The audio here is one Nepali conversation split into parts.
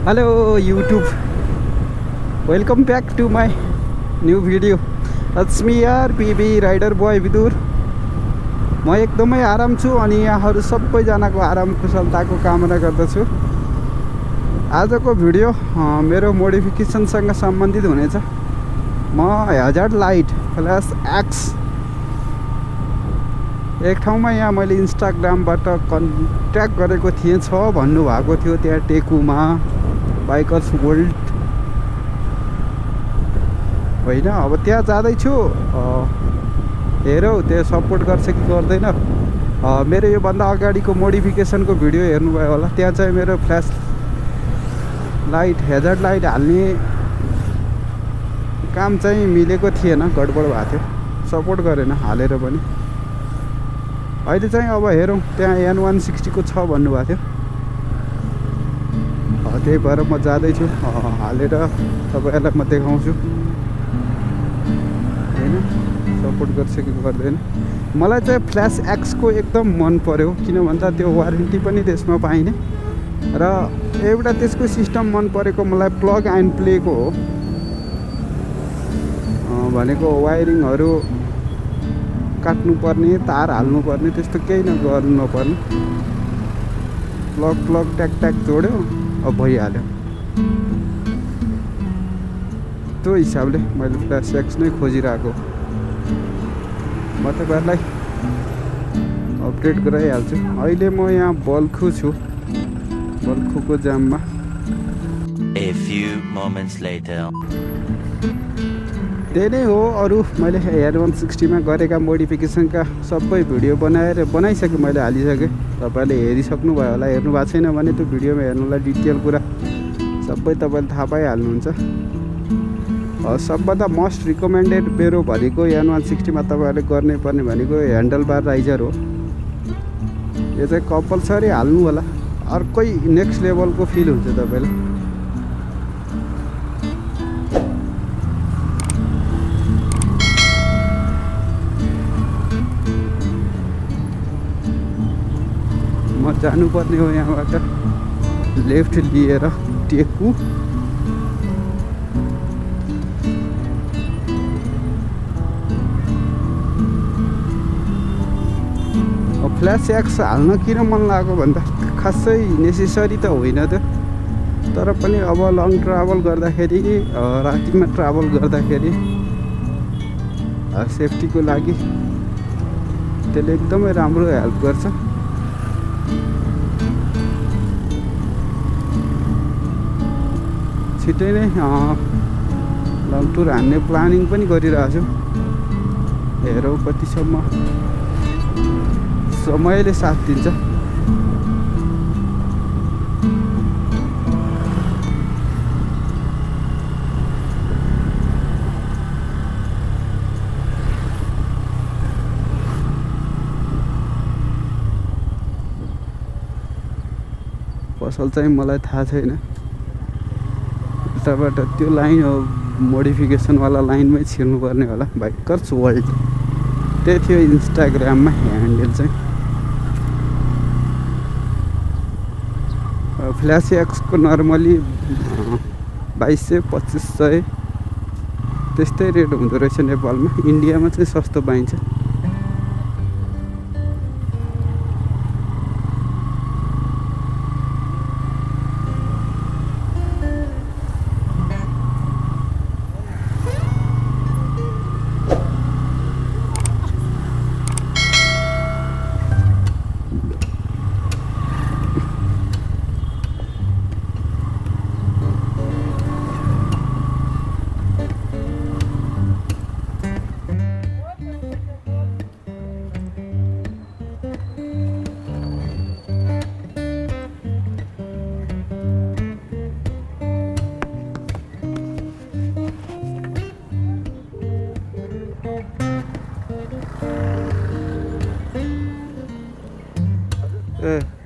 Hello YouTube, welcome back to my new video. It's me here, PB Rider Boy Bidur. म एकदमै आराम छु अनि यहाँहरु सबैजनाको आराम कुशलताको कामना गर्दछु। आजको भिडियो मेरो मोडिफिकेसन सँग सम्बन्धित हुनेछ। म हजार्ड लाइट फ्ल्यास एक्स एक ठाउँमा यहाँ मैले इन्स्टाग्रामबाट कन्ट्याक्ट गरेको थिएँ छ भन्नु भएको थियो त्यहाँ टेकुमा बाइकर्स वर्ल्ड होइन। अब त्यहाँ जाँदैछु, हेरौ त्यो सपोर्ट गर्छ कि गर्दैन। मेरो योभन्दा अगाडिको मोडिफिकेसनको भिडियो हेर्नुभयो होला, त्यहाँ चाहिँ मेरो फ्ल्यास लाइट हेजर्ड लाइट हाल्ने काम चाहिँ मिलेको थिएन, गडबड भएको थियो, सपोर्ट गरेन हालेर पनि। अहिले चाहिँ अब हेरौँ, त्यहाँ N160 को छ भन्नुभएको थियो, त्यही भएर म जाँदैछु, हालेर तपाईँहरूलाई म देखाउँछु होइन सपोर्ट गर्छ कि गर्दैन। मलाई चाहिँ फ्ल्यास एक्स को एकदम मन पर्यो, किन भन्दा त्यो वारेन्टी पनि त्यसमा पाइने र एउटा त्यसको सिस्टम मन परेको मलाई प्लग एन्ड प्ले को हो। भनेको वायरिङहरू काट्नुपर्ने, तार हाल्नुपर्ने त्यस्तो केही गर्नु नपर्ने, प्लग ट्याक ट्याक जोड्यो अब भइहाल्यो। त्यो हिसाबले मैले फ्ल्यास एक्स नै खोजिरहेको। म तपाईँहरूलाई अपडेट गराइहाल्छु। अहिले म यहाँ बल्खु छु, बल्खुको जाममा। A few moments later. त्यही नै हो, अरू मैले N160 मा गरेका मोडिफिकेसनका सबै भिडियो बनाइसकेँ, मैले हालिसकेँ। तपाईँले हेरिसक्नु भयो होला, हेर्नु भएको छैन भने त्यो भिडियोमा हेर्नुलाई डिटेल कुरा सबै तपाईँले थाहा पाइहाल्नुहुन्छ। सबभन्दा मोस्ट रिकमेन्डेड मेरो भनेको N160 मा तपाईँहरूले गर्नै पर्ने भनेको ह्यान्डल बार राइजर हो। यो चाहिँ कम्पलसरी हाल्नु होला, अर्कै नेक्स्ट लेभलको फिल हुन्छ तपाईँलाई। म जानुपर्ने हो यहाँबाट लेफ्ट लिएर टेकु। फ्ल्यास एक्स हाल्न किन मन लाग्यो भन्दा खासै नेसेसरी त होइन त्यो, तर पनि अब लङ ट्राभल गर्दाखेरि, रातिमा ट्राभल गर्दाखेरि सेफ्टीको लागि त्यसले एकदमै राम्रो हेल्प गर्छ। छिट्टै नै लङ टुर हान्ने प्लानिङ पनि गरिरहेको छु। हेरौँ कतिसम्म समयले साथ दिन्छ। पसल चाहिँ मलाई थाहा छैन, उताबाट त्यो लाइन हो मोडिफिकेसनवाला लाइनमै छिर्नुपर्ने होला। बाइकर्स वर्ल्ड त्यही थियो इन्स्टाग्राममा ह्यान्डल चाहिँ। फ्ल्यास एक्सको नर्मली 2200-2500 त्यस्तै रेट हुँदो रहेछ नेपालमा। इन्डियामा चाहिँ सस्तो पाइन्छ।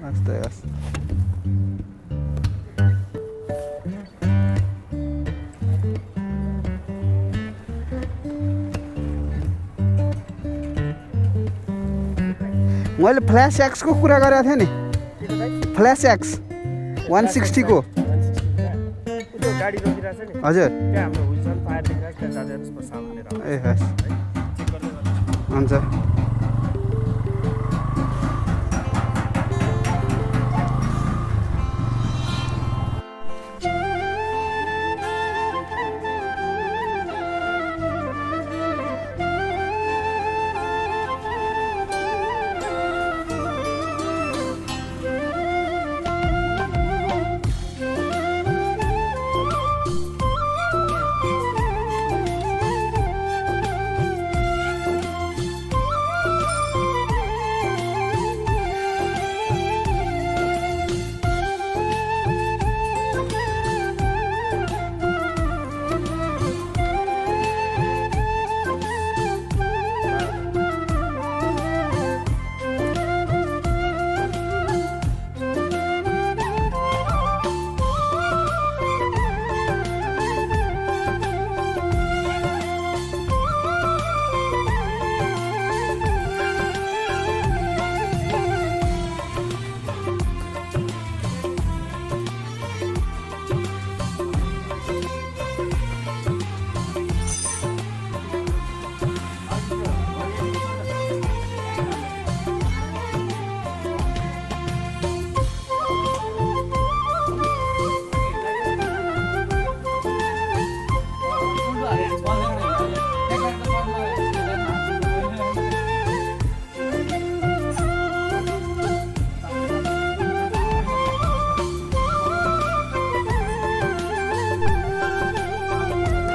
आस्ते आस्ते मैले फ्ल्यास एक्स को कुरा गरेको थिएँ नि, फ्ल्यास एक्स 160 को त्यो गाडी रोकिरहेको छ नि हजुर त्यहाँ हाम्रो विल्सन फायर देखिरहेको छ त्यहाँ जाँदै त्यसको सामान लिएर आउनु ए हस् चेक गर्दै गर्नु हुन्छ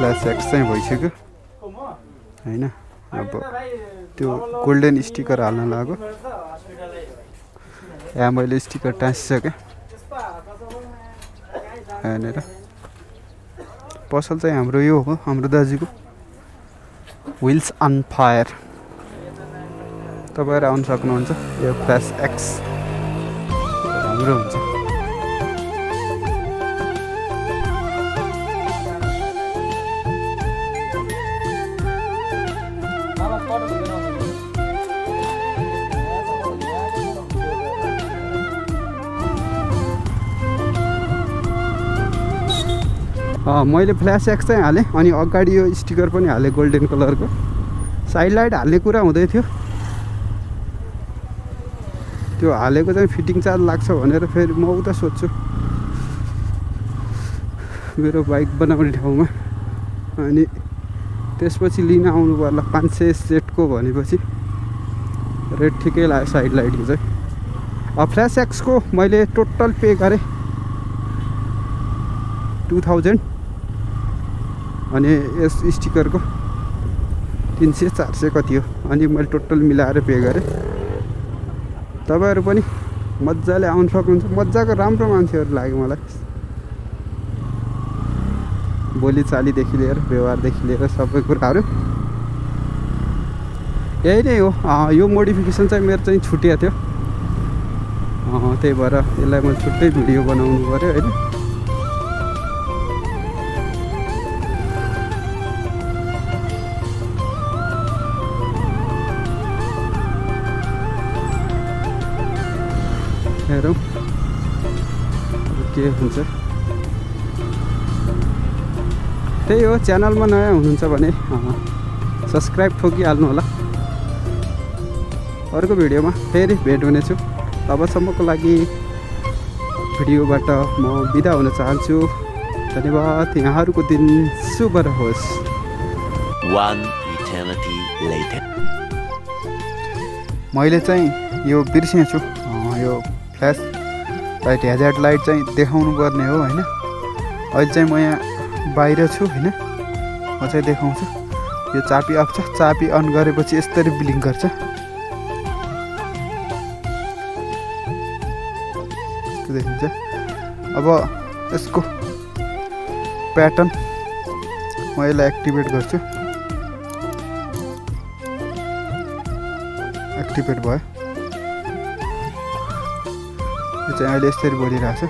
क्लास एक्स चाहिँ भइसक्यो हैन अब त्यो गोल्डन स्टिकर हाल्न लाग्यो यहाँ मैले स्टिकर टाँसिसकेँ यहाँनिर पसल चाहिँ हाम्रो यो हो हाम्रो दाजुको व्हिल्स अन फायर तपाईँहरू आउन सक्नुहुन्छ यो क्लास एक्स राम्रो हुन्छ मैले फ्ल्यास एक्स चाहिँ हालेँ अनि अगाडि यो स्टिकर पनि हालेँ गोल्डन कलरको साइड लाइट हाल्ने कुरा हुँदै थियो त्यो हालेको चाहिँ फिटिङ चार्ज लाग्छ भनेर फेरि म उता सोध्छु मेरो बाइक बनाउने ठाउँमा अनि त्यसपछि लिन आउनु पर्ला 500 सेटको भनेपछि रेट ठिकै लाग्यो साइड लाइटको चाहिँ फ्ल्यास एक्सको मैले टोटल पे गरेँ 2000 अनि यस स्टिकरको 300-400 कति हो अनि मैले टोटल मिलाएर पे गरेँ तपाईँहरू पनि मजाले आउनु सक्नुहुन्छ मजाको राम्रो मान्छेहरू लाग्यो मलाई बोलीचालीदेखि लिएर व्यवहारदेखि लिएर सबै कुराहरू यही नै हो यो मोडिफिकेसन चाहिँ मेरो चाहिँ छुटिएको थियो त्यही भएर यसलाई मैले छुट्टै भिडियो बनाउनु पऱ्यो होइन हेरौँ के हुन्छ त्यही हो च्यानलमा नयाँ हुनुहुन्छ भने सब्सक्राइब ठोकिहाल्नु होला अर्को भिडियोमा फेरि भेट हुनेछु तबसम्मको लागि भिडियोबाट म बिदा हुन चाहन्छु धन्यवाद यहाँहरूको दिन शुभ रहोस् One eternity later. मैले चाहिँ यो बिर्सेछु यो फ्ल्यास लाइट हेजर्ड लाइट चाहिँ देखाउनु पर्ने हो हैन अहिले चाहिँ म यहाँ बाहिर छु हैन म चाहिँ देखाउँछु यो चाबी अफ छ चाबी अन गरेपछि यसरी ब्लिङ्क गर्छ देखिन्छ अब यसको प्याटर्न म यसलाई एक्टिभेट गर्छु एक्टिभेट भयो यो चाहिँ अहिले यसरी बोलिरहेको छ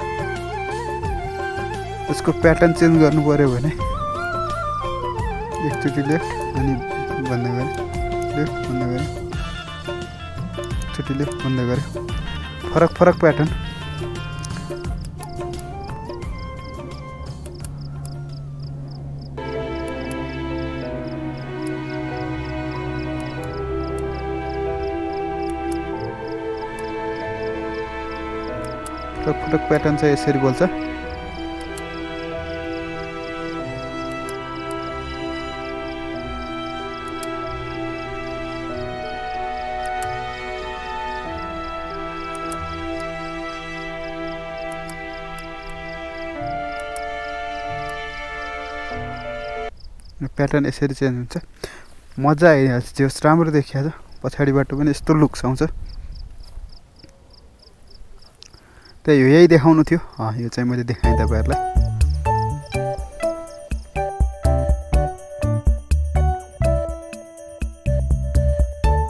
यसको प्याटर्न चेन्ज गर्नु पर्यो भने एकचोटि लेफ्ट अनि बन्द गरेँ लेफ्ट बन्द गरेँ एकचोटि लेफ्ट बन्द गरेँ फरक फरक प्याटर्न फटक फटक प्याटर्न चाहिँ यसरी बोल्छ। प्याटर्न यसरी चेन्ज हुन्छ। मजा आइहाल्छ, त्यो राम्रो देखिहाल्छ। पछाडिबाट पनि यस्तो लुक्स आउँछ। त्यही हो, यही देखाउनु थियो। यो चाहिँ मैले देखाएँ तपाईँहरूलाई।